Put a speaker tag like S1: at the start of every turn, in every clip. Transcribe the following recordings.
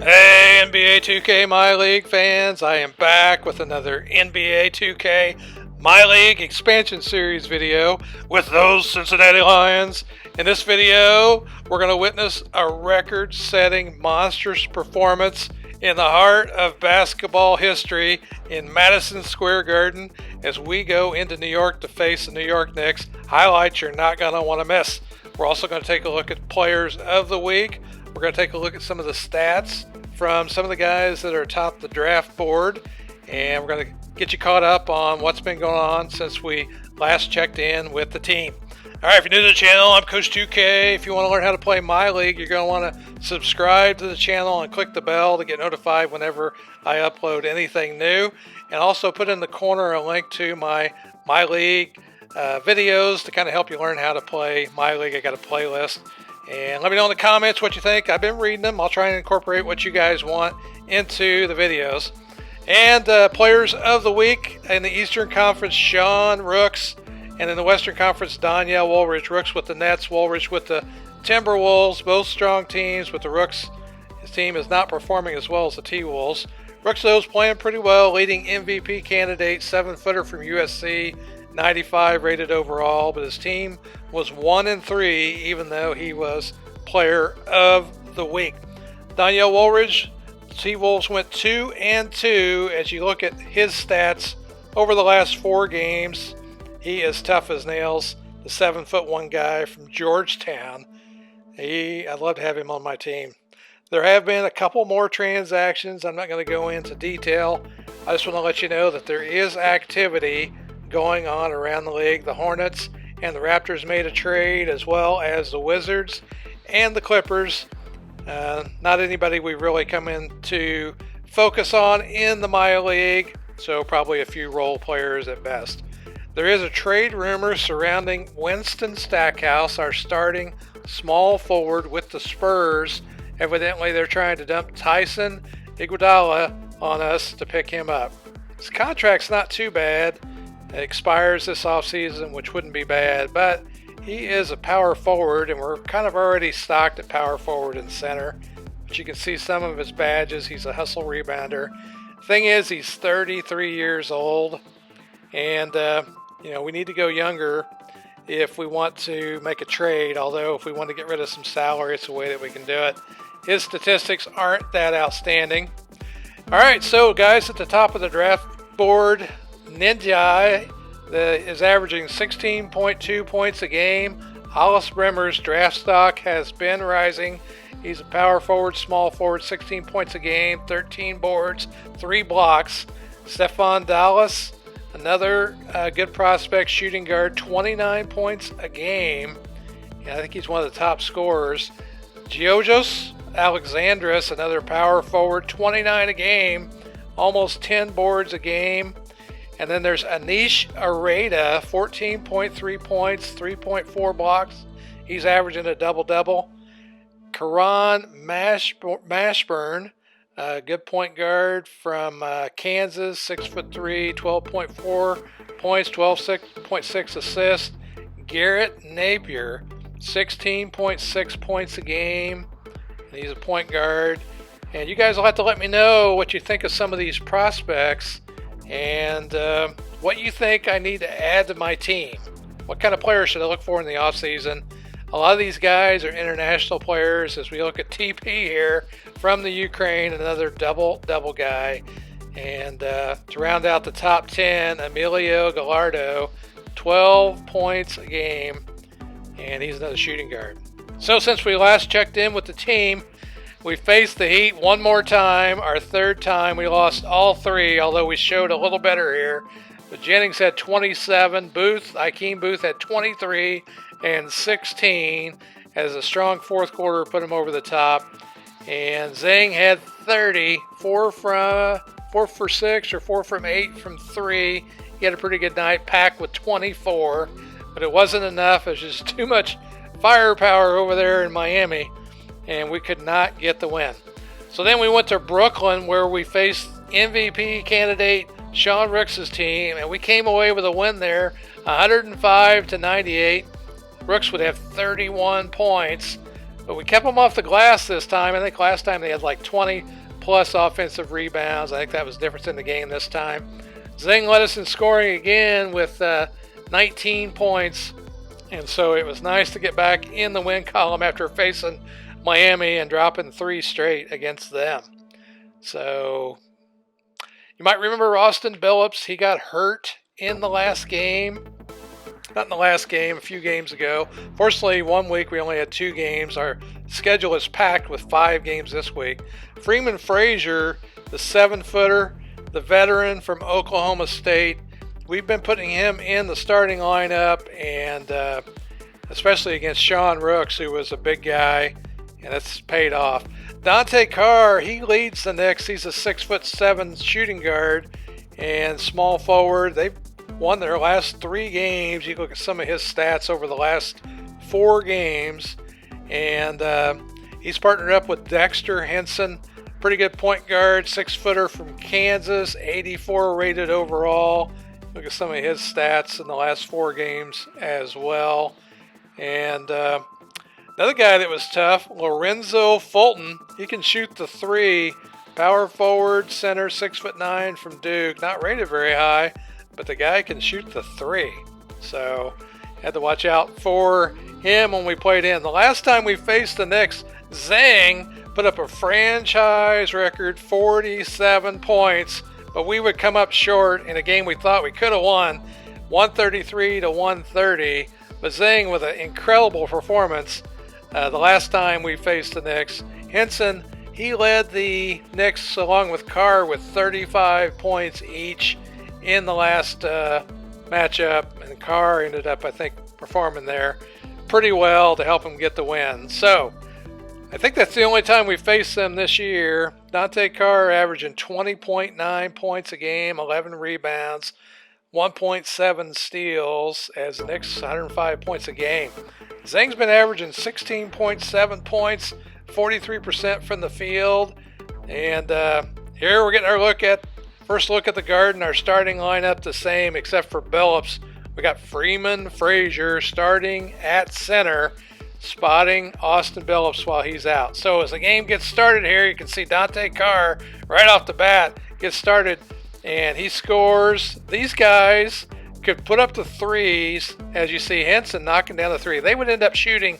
S1: Hey NBA2K MyLeague fans, I am back with another NBA2K MyLeague Expansion Series video with those Cincinnati Lions. In this video, we're going to witness a record-setting monstrous performance in the heart of basketball history in Madison Square Garden as we go into New York to face the New York Knicks. Highlights you're not going to want to miss. We're also going to take a look at Players of the Week. We're going to take a look at some of the stats from some of the guys that are atop the draft board, and we're going to get you caught up on what's been going on since we last checked in with the team. All right, if you're new to the channel, I'm Coach 2K. If you want to learn how to play My League, you're going to want to subscribe to the channel and click the bell to get notified whenever I upload anything new. And also put in the corner a link to my League videos to kind of help you learn how to play My League. I got a playlist. And let me know in the comments what you think. I've been reading them. I'll try and incorporate what you guys want into the videos. And Players of the Week in the Eastern Conference, Sean Rooks. And in the Western Conference, Danielle Woolridge. Rooks with the Nets, Woolridge with the Timberwolves. Both strong teams, but the Rooks, his team is not performing as well as the T-Wolves. Rooks, though, is playing pretty well. Leading MVP candidate, 7-footer from USC. 95 rated overall, but his team was 1-3, even though he was Player of the Week. Danielle Woolridge, the T-Wolves went 2-2. As you look at his stats over the last 4 games, he is tough as nails. The 7'1" guy from Georgetown. I'd love to have him on my team. There have been a couple more transactions. I'm not going to go into detail. I just want to let you know that there is activity going on around the league. The Hornets and the Raptors made a trade, as well as the Wizards and the Clippers. Not anybody we really come in to focus on in the My League, so probably a few role players at best. There is a trade rumor surrounding Winston Stackhouse, our starting small forward with the Spurs. Evidently, they're trying to dump Tyson Iguodala on us to pick him up. His contract's not too bad. It expires this offseason, which wouldn't be bad, but he is a power forward, and we're kind of already stocked at power forward and center. But you can see some of his badges. He's a hustle rebounder. Thing is, he's 33 years old, and we need to go younger if we want to make a trade, although if we want to get rid of some salary, it's a way that we can do it. His statistics aren't that outstanding. All right, so guys, at the top of the draft board, Ninja is averaging 16.2 points a game. Hollis Bremer's draft stock has been rising. He's a power forward, small forward, 16 points a game, 13 boards, 3 blocks. Stephon Dallas, another good prospect, shooting guard, 29 points a game. I think he's one of the top scorers. Georgios Alexandris, another power forward, 29 a game, almost 10 boards a game. And then there's Anish Areda, 14.3 points, 3.4 blocks. He's averaging a double-double. Karan Mashburn, good point guard from Kansas, 6'3", 12.4 points, 12.6 assists. Garrett Napier, 16.6 points a game. And he's a point guard. And you guys will have to let me know what you think of some of these prospects, and what you think I need to add to my team. What kind of players should I look for in the offseason? A lot of these guys are international players. As we look at TP here from the Ukraine, another double guy. And to round out the top 10, Emilio Gallardo, 12 points a game, and he's another shooting guard. So since we last checked in with the team, we faced the Heat one more time, our third time. We lost all 3, although we showed a little better here. But Jennings had 27, Akeem Booth had 23 and 16. As a strong fourth quarter put him over the top. And Zeng had 30, 4 for 6 or 4 from 8 from 3. He had a pretty good night, Pack with 24, but it wasn't enough. It was just too much firepower over there in Miami, and we could not get the win. So then we went to Brooklyn, where we faced MVP candidate Sean Rooks' team, and we came away with a win there, 105-98. Rooks would have 31 points, But we kept them off the glass this time. I think last time they had like 20 plus offensive rebounds. I think that was the difference in the game this time. Zeng led us in scoring again with 19 points. And so it was nice to get back in the win column after facing Miami and dropping 3 straight against them. So you might remember Austin Billups. He got hurt in the last game. Not in the last game, a few games ago. Fortunately, 1 week we only had 2 games. Our schedule is packed with 5 games this week. Freeman Frazier, the 7-footer, the veteran from Oklahoma State, we've been putting him in the starting lineup, and especially against Sean Rooks, who was a big guy, and it's paid off. Dante Carr, he leads the Knicks. He's a 6'7" shooting guard and small forward. They've won their last 3 games. You look at some of his stats over the last 4 games, and he's partnered up with Dexter Henson, pretty good point guard, 6-footer from Kansas, 84 rated overall. Look at some of his stats in the last 4 games as well. And another guy that was tough, Lorenzo Fulton. He can shoot the 3. Power forward, center, 6'9" from Duke. Not rated very high, but the guy can shoot the 3. So had to watch out for him when we played in. The last time we faced the Knicks, Zeng put up a franchise record 47 points, but we would come up short in a game we thought we could have won, 133 to 130. But Zeng with an incredible performance the last time we faced the Knicks. Henson, he led the Knicks along with Carr with 35 points each in the last matchup, and Carr ended up, I think, performing there pretty well to help him get the win. So I think that's the only time we faced them this year. Dante Carr averaging 20.9 points a game, 11 rebounds, 1.7 steals, as the Knicks 105 points a game. Zeng's been averaging 16.7 points, 43% from the field. And here we're getting our first look at the guard, and our starting lineup the same except for Billups. We got Freeman Frazier starting at center, spotting Austin Billups while he's out. So as the game gets started here, you can see Dante Carr right off the bat gets started, and he scores. These guys could put up the threes. As you see Henson knocking down the 3. They would end up shooting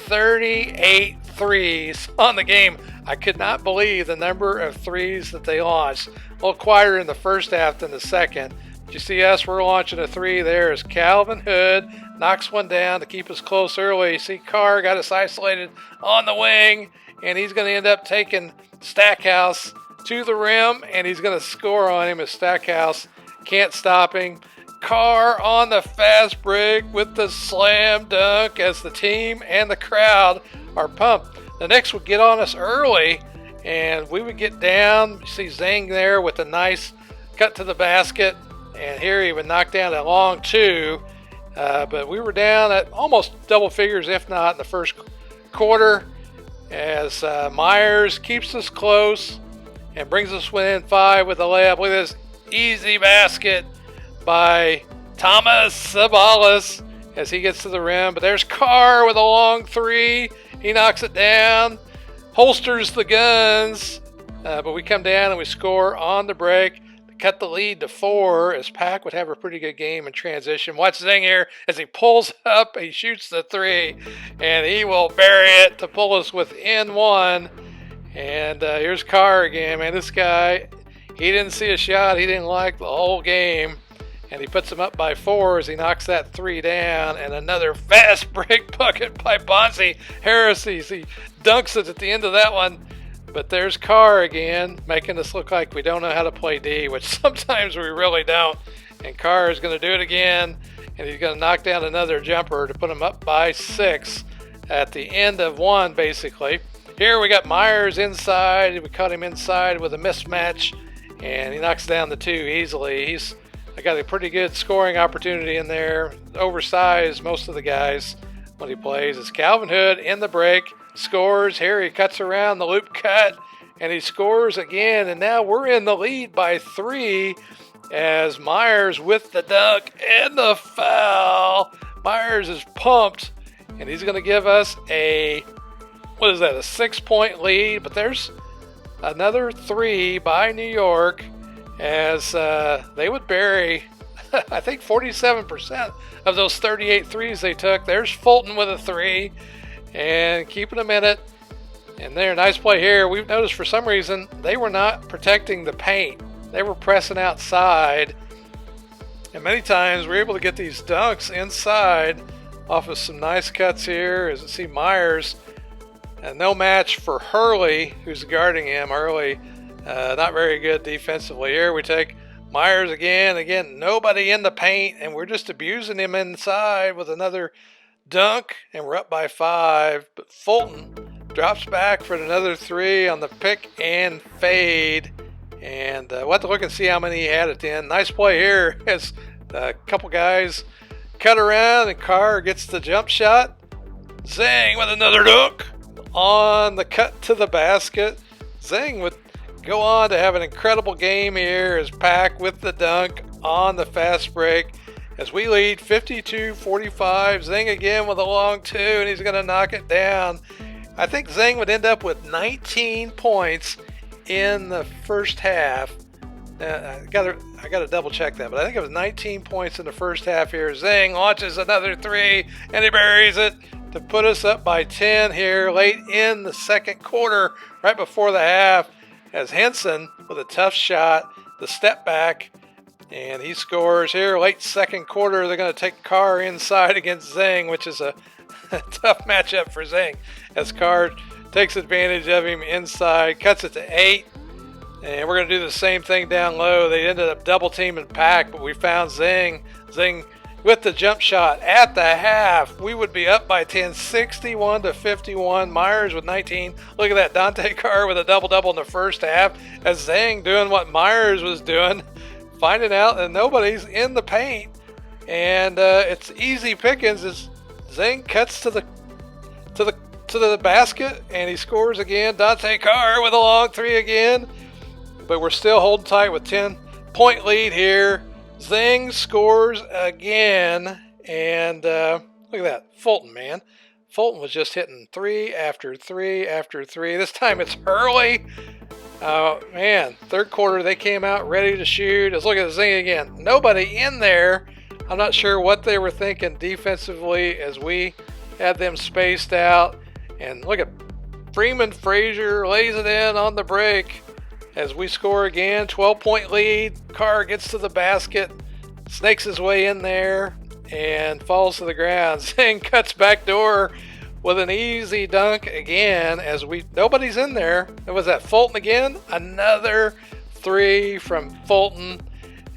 S1: 38 threes on the game. I could not believe the number of threes that they launched. A little quieter in the first half than the second. But you see us, we're launching a 3 there as Calvin Hood knocks one down to keep us close early. You see Carr got us isolated on the wing, and he's going to end up taking Stackhouse to the rim, and he's going to score on him as Stackhouse can't stop him. Carr on the fast break with the slam dunk as the team and the crowd are pumped. The Knicks would get on us early, and we would get down. You see Zeng there with a nice cut to the basket, and here he would knock down a long 2. But we were down at almost double figures, if not in the first quarter, as Myers keeps us close and brings us within 5 with a layup. Look at this easy basket by Thomas Sabalas as he gets to the rim. But there's Carr with a long 3. He knocks it down, holsters the guns, but we come down and we score on the break to cut the lead to 4 as Pack would have a pretty good game in transition. Watch Zeng here as he pulls up, he shoots the 3, and he will bury it to pull us within 1. And here's Carr again. Man, this guy, he didn't see a shot he didn't like the whole game. And he puts him up by 4 as he knocks that 3 down. And another fast break bucket by Bonzi Harris. He dunks it at the end of that one. But there's Carr again, making us look like we don't know how to play D, which sometimes we really don't. And Carr is going to do it again. And he's going to knock down another jumper to put him up by 6 at the end of 1, basically. Here we got Myers inside. We caught him inside with a mismatch. And he knocks down the 2 easily. I got a pretty good scoring opportunity in there. Oversized, most of the guys, when he plays. It's Calvin Hood in the break. Scores. Here he cuts around the loop cut. And he scores again. And now we're in the lead by 3 as Myers with the dunk and the foul. Myers is pumped. And he's going to give us a what is that, a 6-point lead? But there's another three by New York as they would bury, I think, 47% of those 38 threes they took. There's Fulton with a three and keeping them in it. And there, nice play here. We've noticed for some reason they were not protecting the paint. They were pressing outside. And many times we're able to get these dunks inside off of some nice cuts here. As you see, Myers, no match for Hurley, who's guarding him. Hurley, not very good defensively here. We take Myers again. Again, nobody in the paint, and we're just abusing him inside with another dunk, and we're up by 5. But Fulton drops back for another three on the pick and fade. And we'll have to look and see how many he had at the end. Nice play here as a couple guys cut around and Carr gets the jump shot. Zeng with another dunk on the cut to the basket. Zeng would go on to have an incredible game here as Pack with the dunk on the fast break as we lead 52-45. Zeng again with a long two, and he's going to knock it down. I think Zeng would end up with 19 points in the first half. I gotta double check that, but I think it was 19 points in the first half here. Zeng launches another three, and he buries it to put us up by 10 here late in the second quarter, right before the half, as Henson with a tough shot, the step back, and he scores here late second quarter. They're going to take Carr inside against Zeng, which is a tough matchup for Zeng, as Carr takes advantage of him inside, cuts it to 8, and we're going to do the same thing down low. They ended up double teaming Pack, but we found Zeng with the jump shot at the half. We would be up by 10, 61-51. Myers with 19. Look at that, Dante Carr with a double-double in the first half, as Zeng doing what Myers was doing, finding out that nobody's in the paint, and it's easy pickings as Zeng cuts to the basket, and he scores again. Dante Carr with a long three again, but we're still holding tight with 10-point lead here. Zeng scores again, and look at that, Fulton, man. Fulton was just hitting three after three after three. This time it's Hurley. Man, third quarter they came out ready to shoot. Let's look at Zeng again. Nobody in there. I'm not sure what they were thinking defensively as we had them spaced out. And look at Freeman Frazier lays it in on the break as we score again. 12-point lead. Carr gets to the basket, snakes his way in there, and falls to the ground. Zeng cuts back door with an easy dunk again as nobody's in there. It was that Fulton again. Another three from Fulton.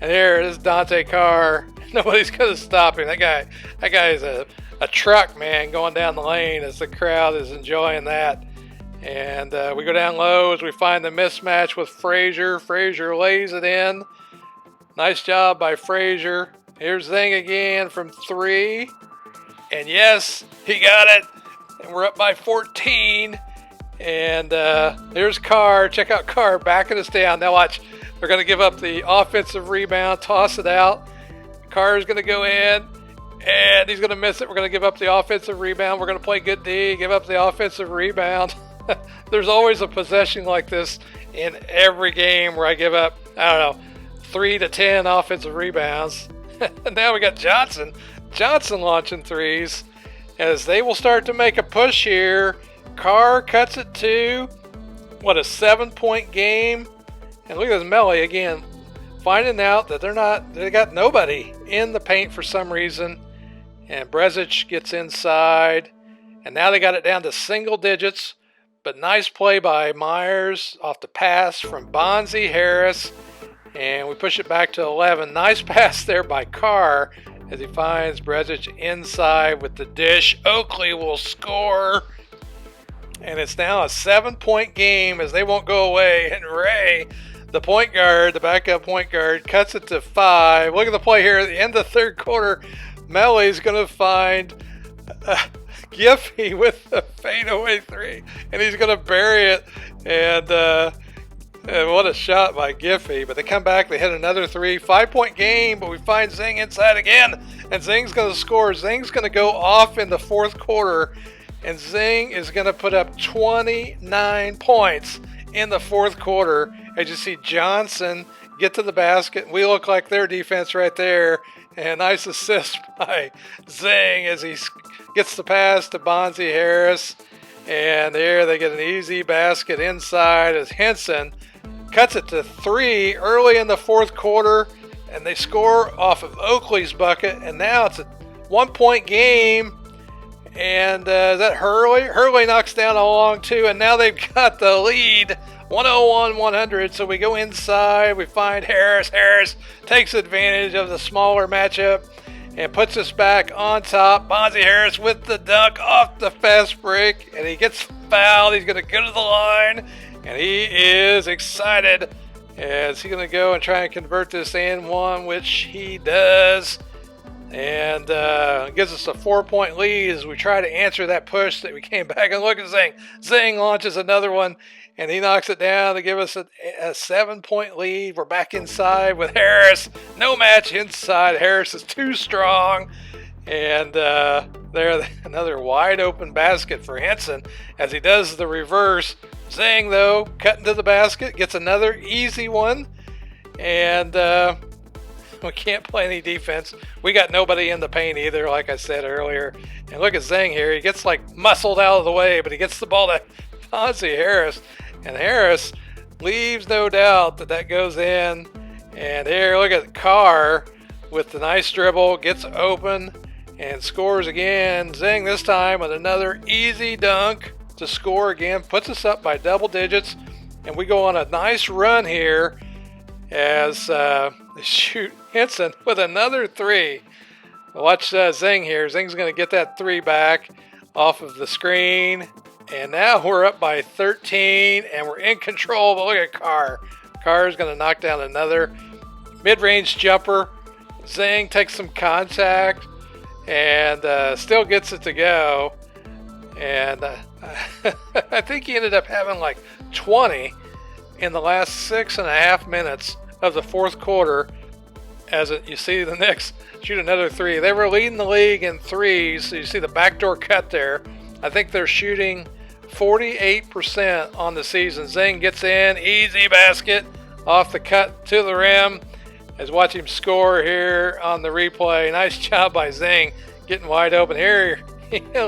S1: And there it is, Dante Carr. Nobody's going to stop him. That guy is a truck, man, going down the lane as the crowd is enjoying that. And we go down low as we find the mismatch with Frazier. Frazier lays it in. Nice job by Frazier. Here's Zeng again from three. And yes, he got it. And we're up by 14. And there's Carr. Check out Carr backing us down. Now watch. They're going to give up the offensive rebound, toss it out. Carr's going to go in, and he's going to miss it. We're going to give up the offensive rebound. We're going to play good D, give up the offensive rebound. There's always a possession like this in every game where I give up, 3 to 10 offensive rebounds. And now we got Johnson launching threes as they will start to make a push here. Carr cuts it to, a 7-point game. And look at this Melly again, finding out that they got nobody in the paint for some reason. And Brezic gets inside. And now they got it down to single digits. But nice play by Myers off the pass from Bonzi Harris. And we push it back to 11. Nice pass there by Carr as he finds Brezic inside with the dish. Oakley will score. And it's now a 7-point game as they won't go away. And Ray, the point guard, the backup point guard, cuts it to 5. Look at the play here at the end of the third quarter. Melly's going to find Giffey with the fadeaway three. And he's going to bury it. And what a shot by Giffey. But they come back, they hit another three. 5-point game, but we find Zeng inside again. And Zeng's going to score. Zeng's going to go off in the fourth quarter and Zeng is going to put up 29 points in the fourth quarter. As you see Johnson get to the basket, we look like their defense right there. And a nice assist by Zeng as he gets the pass to Bonzi Harris. And there they get an easy basket inside as Henson cuts it to 3 early in the fourth quarter. And they score off of Oakley's bucket. And now it's a 1-point game. And is that Hurley? Hurley knocks down a long two. And now they've got the lead, 101-100. So we go inside. We find Harris. Harris takes advantage of the smaller matchup and puts us back on top. Bonzi Harris with the dunk off the fast break. And he gets fouled. He's going to go to the line. And he is excited as he's going to go and try and convert this and one, which he does. And gives us a 4-point lead as we try to answer that push that we came back. And look at Zeng. Zeng launches another one, and he knocks it down to give us a 7-point lead. We're back inside with Harris. No match inside. Harris is too strong. And there, another wide open basket for Henson as he does the reverse. Zeng, though, cutting to the basket, gets another easy one. And we can't play any defense. We got nobody in the paint either, like I said earlier. And look at Zeng here. He gets like muscled out of the way, but he gets the ball to Bonzi Harris. And Harris leaves no doubt that goes in. And here, look at Carr with the nice dribble. Gets open and scores again. Zeng this time with another easy dunk to score again. Puts us up by double digits. And we go on a nice run here as they shoot Henson with another 3. Watch Zeng here. Zeng's going to get that 3 back off of the screen. And now we're up by 13 and we're in control. But look at Carr. Carr is going to knock down another mid-range jumper. Zeng takes some contact and still gets it to go. And I think he ended up having like 20 in the last 6.5 minutes of the fourth quarter. As you see the Knicks shoot another 3. They were leading the league in threes. So you see the backdoor cut there. I think they're shooting 48% on the season. Zeng gets in, easy basket off the cut to the rim. As watch him score here on the replay. Nice job by Zeng getting wide open here. a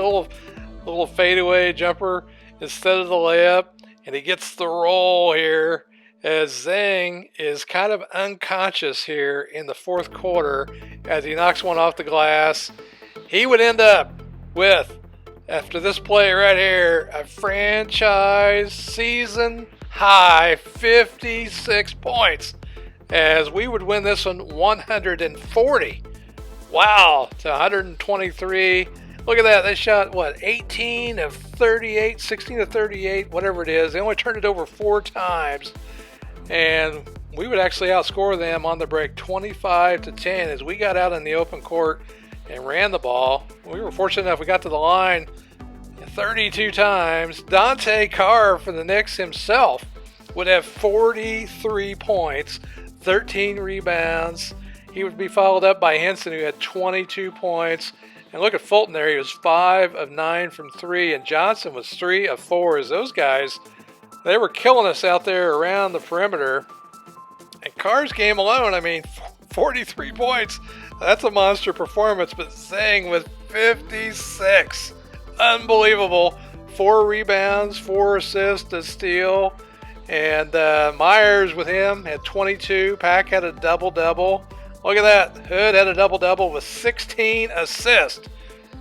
S1: little fadeaway jumper instead of the layup, and he gets the roll here as Zeng is kind of unconscious here in the fourth quarter as he knocks one off the glass. He would end up with, after this play right here, a franchise season high 56 points as we would win this one 140. Wow, to 123. Look at that. They shot, 18 of 38, 16 of 38, whatever it is. They only turned it over 4 times. And we would actually outscore them on the break 25-10 as we got out in the open court and ran the ball. We were fortunate enough we got to the line 32 times. Dante Carr for the Knicks himself would have 43 points, 13 rebounds. He would be followed up by Henson, who had 22 points. And look at Fulton there. He was 5 of 9 from 3, and Johnson was 3 of 4. As those guys, they were killing us out there around the perimeter. And Carr's game alone, 43 points. That's a monster performance. But Zeng with 56. Unbelievable. 4 rebounds, 4 assists, a steal. And Myers with him had 22. Pack had a double-double. Look at that. Hood had a double-double with 16 assists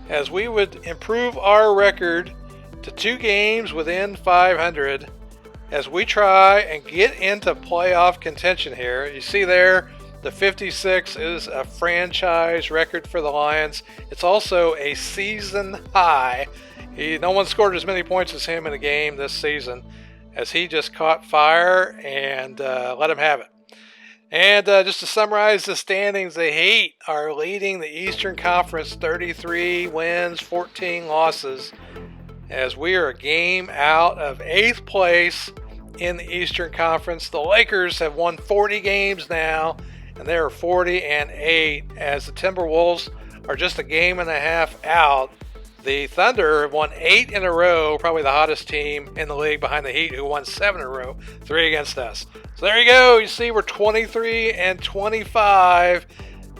S1: as we would improve our record to 2 games within 500 as we try and get into playoff contention here. You see there, the 56 is a franchise record for the Lions. It's also a season high. No one scored as many points as him in a game this season as he just caught fire and let him have it. And just to summarize the standings, the Heat are leading the Eastern Conference 33 wins, 14 losses, as we are a game out of 8th place in the Eastern Conference. The Lakers have won 40 games now, and they are 40-8, as the Timberwolves are just a game and a half out The Thunder have won 8 in a row, probably the hottest team in the league behind the Heat, who won 7 in a row, 3 against us. So there you go. You see, we're 23 and 25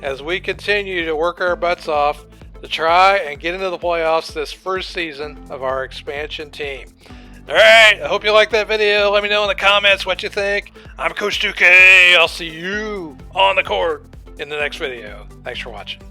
S1: as we continue to work our butts off to try and get into the playoffs this first season of our expansion team. All right, I hope you liked that video. Let me know in the comments what you think. I'm Coach 2K. I'll see you on the court in the next video. Thanks for watching.